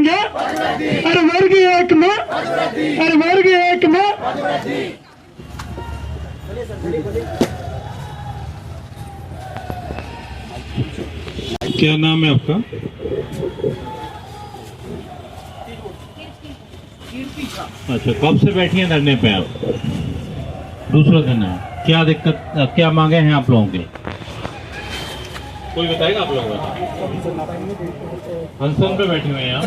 मांगे, अरे वर्ग एक में, अरे वर्ग एक में। क्या नाम है आपका? अच्छा, कब से बैठी हैं धरने पे आप? दूसरा दिन है। क्या दिक्कत, क्या मांगे हैं आप लोगों के? कोई बताएगा आप लोगों को? अनशन पे बैठे हुए हैं आप?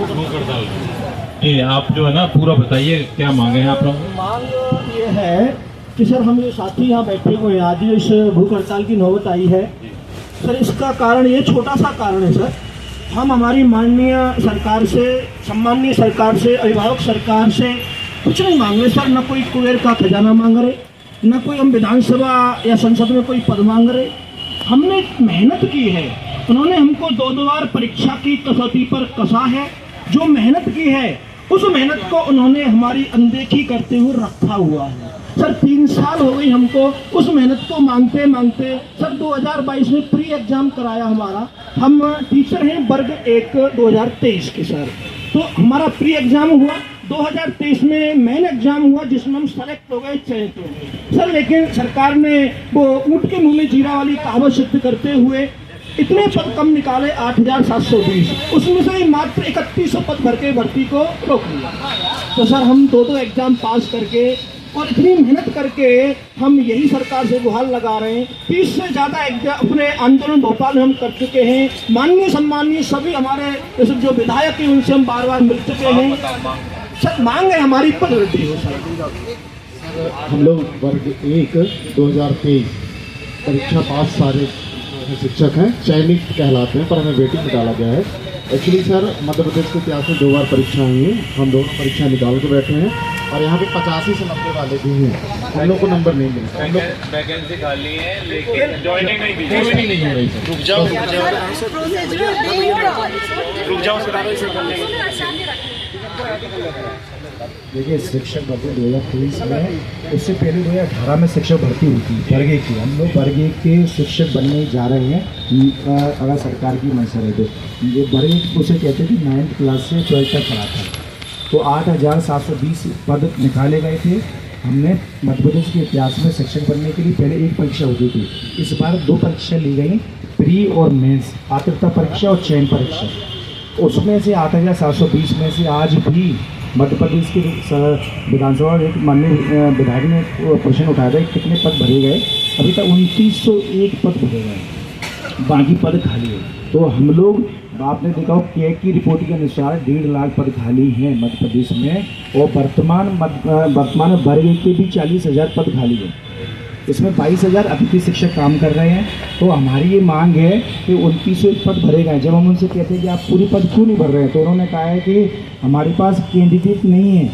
भूख हड़ताल। जी, आप जो है ना पूरा बताइए क्या मांगे हैं आप लोग? मांग ये है कि सर हम ये साथी यहाँ बैठे हुए हैं, आज इस भूख हड़ताल की नौबत आई है सर। इसका कारण ये छोटा सा कारण है सर, हम हमारी माननीय सरकार से, सम्माननीय सरकार से, अभिभावक सरकार से कुछ नहीं मांग रहे सर। न कोई कुबेर का खजाना मांग रहे, न कोई हम विधानसभा या संसद में कोई पद मांग रहे। हमने मेहनत की है, उन्होंने हमको 2 बार परीक्षा की कसौटी पर कसा है। जो मेहनत की है उस मेहनत को उन्होंने हमारी अनदेखी करते हुए रखा हुआ है सर। 3 साल हो गई हमको उस मेहनत को मांगते मांगते सर। 2022 में प्री एग्जाम कराया हमारा, हम टीचर हैं वर्ग 1 2023 के सर। तो हमारा प्री एग्जाम हुआ, 2023 में मेन एग्जाम हुआ जिसमें हम सेलेक्ट हो गए, चयनित हो गए सर। लेकिन सरकार ने वो ऊँट के मुंह में जीरा वाली कहावत सिद्ध करते हुए इतने पद कम निकाले, 8720, उसमें से मात्र 3100 पद भर के भर्ती को रोक लिया। तो सर हम 2 एग्जाम पास करके और इतनी मेहनत करके हम यही सरकार से गुहार लगा रहे हैं। 30 से ज़्यादा अपने आंदोलन भोपाल में हम कर चुके हैं। माननीय सम्माननीय सभी हमारे जैसे जो विधायक हैं उनसे हम बार मिल चुके हैं सर। मांग है हमारी पदोन्नति हो सर। हम लोग वर्ग 1 2023 परीक्षा पास सारे शिक्षक हैं, चयनित कहलाते हैं, पर हमें वेटिंग में डाला गया है। एक्चुअली सर मध्य प्रदेश के इतिहास में 2 बार परीक्षा हुई है, हम दोनों परीक्षा निकाल के बैठे हैं और यहाँ पे 85 से 90 वाले भी हैं। हम लोग को नंबर नहीं मिले, हम लोग वैकेंसी खाली है लेकिन ज्वाइनिंग नहीं दी, ज्वाइनिंग नहीं हो रही सर। रुक जाओ देखिए शिक्षक भर्ती 2023 में, उससे पहले 2018 में शिक्षक भर्ती हुई थी वर्ग 1 की। हम लोग वर्ग 1 के शिक्षक बनने जा रहे हैं अगर सरकार की मंशा है तो। ये वर्ग 1 उसे कहते थे 9th क्लास से 12th तक पढ़ा था। तो 8720 पद निकाले गए थे। हमने मध्य प्रदेश के इतिहास में शिक्षक बनने के लिए पहले 1 परीक्षा होती थी, इस बार 2 परीक्षा ली गई, प्री और मेंस, पात्रता परीक्षा और चयन परीक्षा। उसमें से 8720 में से आज भी मध्य प्रदेश के विधानसभा में एक माननीय विधायक ने प्रश्न उठाया था कितने पद भरे गए। अभी तक 2901 पद भरे गए, बाकी पद खाली है। तो हम लोग, आपने देखा हो कैग की रिपोर्ट के अनुसार 1.5 लाख पद खाली हैं मध्य प्रदेश में, और वर्तमान वर्ग के भी 40,000 पद खाली हैं। इसमें 22,000 अतिथि शिक्षक काम कर रहे हैं। तो हमारी ये मांग है कि 2901 पद भरे गए। जब हम उनसे कहते हैं कि आप पूरी पद क्यों नहीं भर रहे हैं, तो उन्होंने कहा है कि हमारे पास कैंडिडेट नहीं है,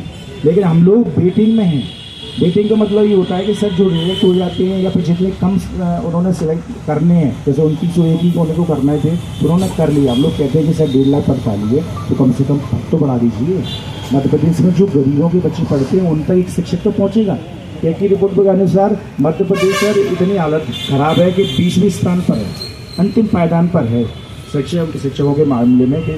लेकिन हम लोग वेटिंग में हैं। वेटिंग का मतलब ये होता है कि सर जो रिजेक्ट हो जाते हैं या फिर जितने कम उन्होंने सिलेक्ट करने हैं, जैसे 2901 ही उनको करने थे तो उन्होंने कर लिया। हम लोग कहते हैं कि सर 1.5 लाख पद खाली है, तो कम से कम पद तो बढ़ा दीजिए। मध्य प्रदेश में जो गरीबों के बच्चे पढ़ते हैं उन तक एक शिक्षक तो पहुँचेगा। एक ही रिपोर्ट के अनुसार मध्य प्रदेश सर इतनी हालत खराब है कि 20वें स्थान पर है, अंतिम पायदान पर है शिक्षकों के मामले में कि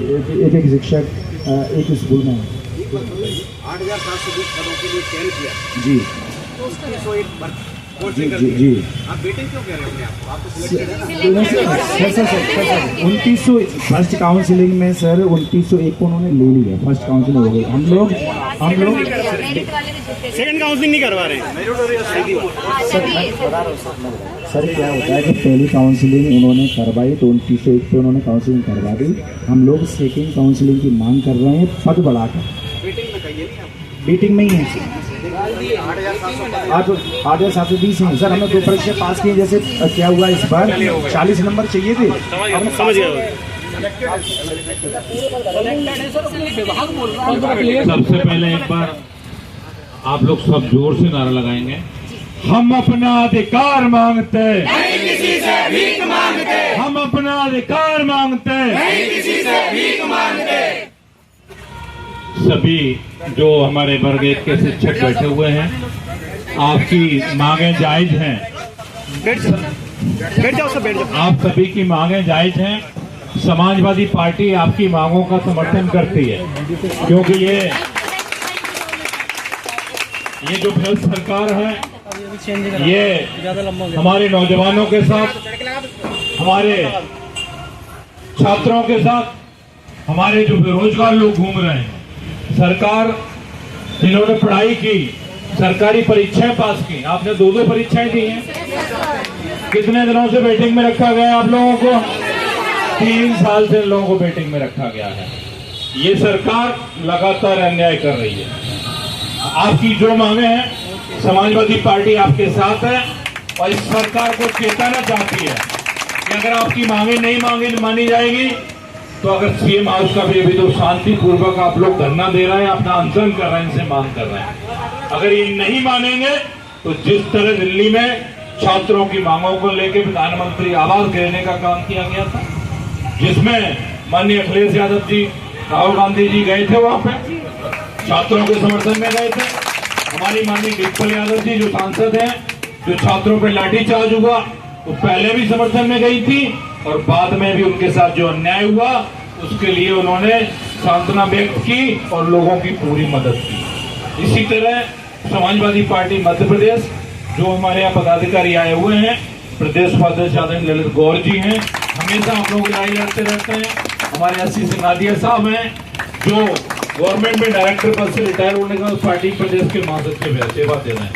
एक शिक्षक एक स्कूल में है। 8720 पदों के लिए चयन किया जी तो उसकी 101 जी आप बेटिंग क्यों कह रहे हैं आप तो सिलेक्टेड है सर 2900 फर्स्ट काउंसिलिंग में सर 2901 को उन्होंने ले लिया, फर्स्ट काउंसिलिंग हो गई। हम लोग सेकंड काउंसलिंग नहीं करवा रहे हैं। सर क्या होता है कि पहली काउंसिलिंग उन्होंने करवाई तो 2901 पे उन्होंने काउंसिलिंग करवा दी। हम लोग सेकेंड काउंसिलिंग की मांग कर रहे हैं पद बढ़ाकर। मीटिंग में ही है 8720 हैं सर। हमने 2 परीक्षा पास की, जैसे क्या हुआ इस बार 40 नंबर चाहिए थे। समझ गए। सबसे पहले एक बार आप लोग सब जोर से नारा लगाएंगे, हम अपना अधिकार मांगते, नहीं किसी से भीख मांगते, हम अपना अधिकार मांगते, नहीं किसी से भीख मांगते। सभी जो हमारे वर्ग 1 के शिक्षक बैठे हुए हैं, आपकी मांगें जायज हैं। बैठ जाओ सब, बैठ जाओ। आप सभी की मांगें जायज हैं। समाजवादी पार्टी आपकी मांगों का समर्थन करती है, क्योंकि ये जो भ्रष्ट सरकार है ये हमारे नौजवानों के साथ, हमारे छात्रों के साथ, हमारे जो बेरोजगार लोग घूम रहे हैं, सरकार जिन्होंने पढ़ाई की, सरकारी परीक्षाएं पास की, आपने 2 परीक्षाएं दी हैं, कितने दिनों से वेटिंग में रखा गया आप लोगों को? 3 साल से लोगों को वेटिंग में रखा गया है। ये सरकार लगातार अन्याय कर रही है। आपकी जो मांगे हैं, समाजवादी पार्टी आपके साथ है और इस सरकार को चेताना चाहती है कि अगर आपकी मांगे नहीं मानी जाएगी तो अगर सीएम हाउस का भी अभी तो शांतिपूर्वक आप लोग धरना दे रहे हैं, अपना अनशन कर रहे हैं, इनसे मांग कर रहे हैं, अगर ये नहीं मानेंगे तो जिस तरह दिल्ली में छात्रों की मांगों को लेकर प्रधानमंत्री आवास देने का काम किया गया था, जिसमें माननीय अखिलेश यादव जी, राहुल गांधी जी गए थे, वहां पे छात्रों के समर्थन में गए थे। हमारी माननीय डिम्पल यादव जी जो सांसद हैं, जो छात्रों पर लाठीचार्ज हुआ, वो पहले भी समर्थन में गई थी और बाद में भी उनके साथ जो अन्याय हुआ उसके लिए उन्होंने सांत्वना व्यक्त की और लोगों की पूरी मदद की। इसी तरह समाजवादी पार्टी मध्य प्रदेश, जो हमारे यहाँ पदाधिकारी आए हुए हैं, प्रदेश उपाध्यक्ष आदरणीय ललित गौर जी हैं, हमेशा हम लोग लड़ाई लड़ते रहते हैं। हमारे एससी सिंघानिया साहब हैं, जो गवर्नमेंट में डायरेक्टर पद से रिटायर होने के बाद पार्टी प्रदेश के महासचिव है, सेवा दे रहे हैं।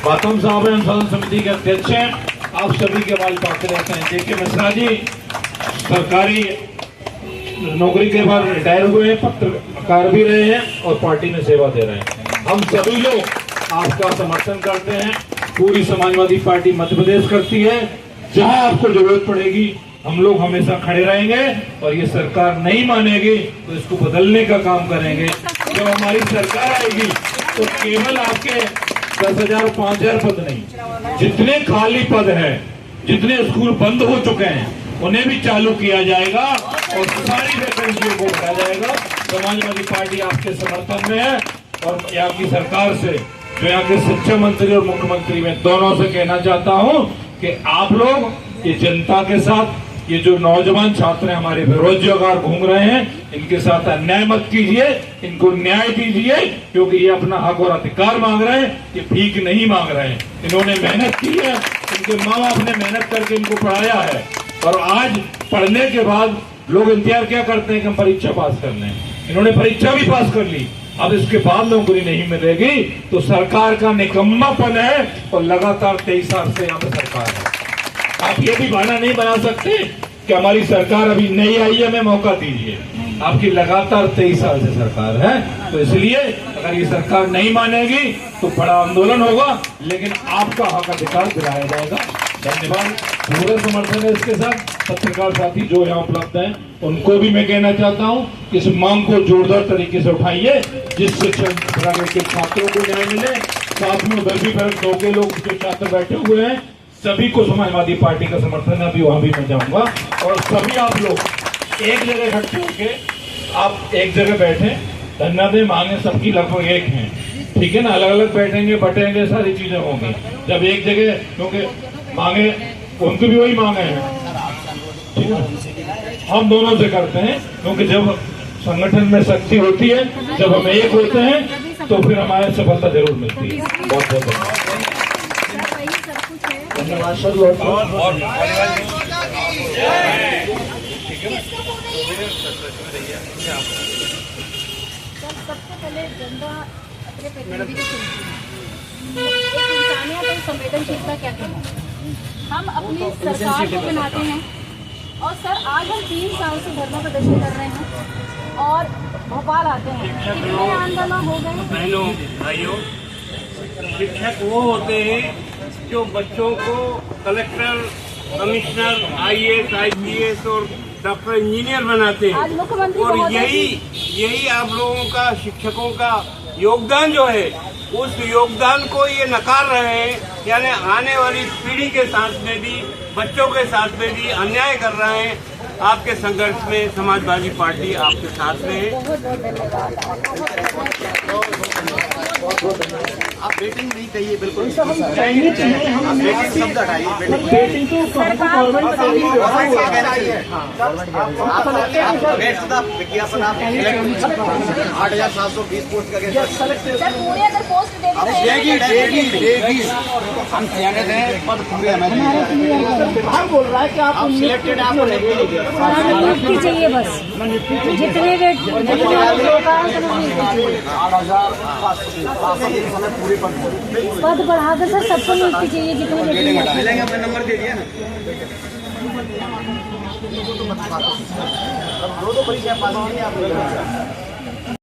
बातम साहब हैं, सदन समिति के अध्यक्ष हैं, आप सभी के आवाज पाते रहते हैं। देखिए मिश्रा जी सरकारी नौकरी के बाद रिटायर हुए हैं, पत्रकार भी रहे हैं और पार्टी में सेवा दे रहे हैं। हम सभी लोग आपका समर्थन करते हैं, पूरी समाजवादी पार्टी मध्य प्रदेश करती है। जहां आपको जरूरत पड़ेगी हम लोग हमेशा खड़े रहेंगे और ये सरकार नहीं मानेगी तो इसको बदलने का काम करेंगे। जब हमारी सरकार आएगी तो केवल आपके 10,000 5,000 पद नहीं, जितने खाली पद हैं, जितने स्कूल बंद हो चुके हैं उन्हें भी चालू किया जाएगा और सारी वैकेंसियों को भरा जाएगा। समाजवादी पार्टी आपके समर्थन में है और यहाँ की सरकार से, जो यहाँ के शिक्षा मंत्री और मुख्यमंत्री में दोनों से कहना चाहता हूँ कि आप लोग ये जनता के साथ, ये जो नौजवान छात्र हैं हमारे बेरोजगार घूम रहे हैं, इनके साथ अन्याय मत कीजिए, इनको न्याय दीजिए, क्योंकि ये अपना हक और अधिकार मांग रहे हैं, ये भीख नहीं मांग रहे हैं। इन्होंने मेहनत की है, इनके माँ बाप ने मेहनत करके इनको पढ़ाया है और आज पढ़ने के बाद लोग इंतजार क्या करते हैं कि हम परीक्षा पास कर लें। इन्होंने परीक्षा भी पास कर ली, अब इसके बाद नौकरी नहीं मिलेगी तो सरकार का निकम्मापन है और लगातार 23 साल से यहाँ पे सरकार है। आप ये भी बहाना नहीं बना सकते कि हमारी सरकार अभी नहीं आई है, हमें मौका दीजिए। आपकी लगातार 23 साल से सरकार है, तो इसलिए अगर ये सरकार नहीं मानेगी तो बड़ा आंदोलन होगा, लेकिन आपका हक अधिकार दिलाया जाएगा। धन्यवाद, पूरा समर्थन है इसके साथ। पत्रकार साथी जो यहाँ उपलब्ध हैं उनको भी मैं कहना चाहता हूँ कि इस मांग को जोरदार तरीके से उठाइए, जिससे के छात्रों को न्याय मिले। साथ में उधर भी 2 के लोग जो छात्र बैठे हुए हैं सभी को समाजवादी पार्टी का समर्थन है, अभी वहां भी मैं जाऊंगा और सभी आप लोग एक जगह इकट्ठे होके आप एक जगह बैठे, धरना दें, मांगे सबकी लगभग एक हैं, ठीक है ना। अलग अलग बैठेंगे, बटेंगे, सारी चीजें होंगी। जब एक जगह, क्योंकि मांगे उनकी भी वही मांगे हैं, ठीक है, हम दोनों से करते हैं, क्योंकि जब संगठन में शक्ति होती है, जब हम एक होते हैं तो फिर हमारे सफलता जरूर मिलती है। बहुत बहुत धन्यवाद। सर सबसे पहले जनता अपने प्रतिनिधि को चुनती है। एक इंसानियत और संवेदनशीलता क्या कहना है, हम अपनी सरकार को बनाते हैं। और सर आज हम 3 साल से धरना प्रदर्शन कर रहे हैं और भोपाल आते हैं, कितने आंदोलन हो गए। बहनों भाइयों, शिक्षक वो होते हैं जो बच्चों को कलेक्टर, कमिश्नर, IAS, IPS और डॉक्टर, इंजीनियर बनाते हैं। और यही आप लोगों का, शिक्षकों का योगदान जो है, उस योगदान को ये नकार रहे हैं, यानी आने वाली पीढ़ी के साथ में भी, बच्चों के साथ में भी अन्याय कर रहे हैं। आपके संघर्ष में समाजवादी पार्टी आपके साथ में है। बहुत बहुत धन्यवाद। आप बेटिंग नहीं कहिए, बिल्कुल चाहिए हम बेटिंग शब्द हटाइए। बेटिंग तो गवर्नमेंट गवर्नमेंट क्या कहना चाहिए? विज्ञापन आप 8,720 पोस्ट करके सर पूरे अगर पोस्ट देंगे तो देगी। हम चयनित हैं, पद पूरे हमें विभाग बोल रहा है कि आप सिलेक्टेड हैं, आपको नहीं नियुक्ति चाहिए बस, जितने भी पद बढ़ाकर सर सबको नियुक्ति चाहिए, जितने मिलेंगे। अपना नंबर दे दिया ना, दो परीक्षा पास की आप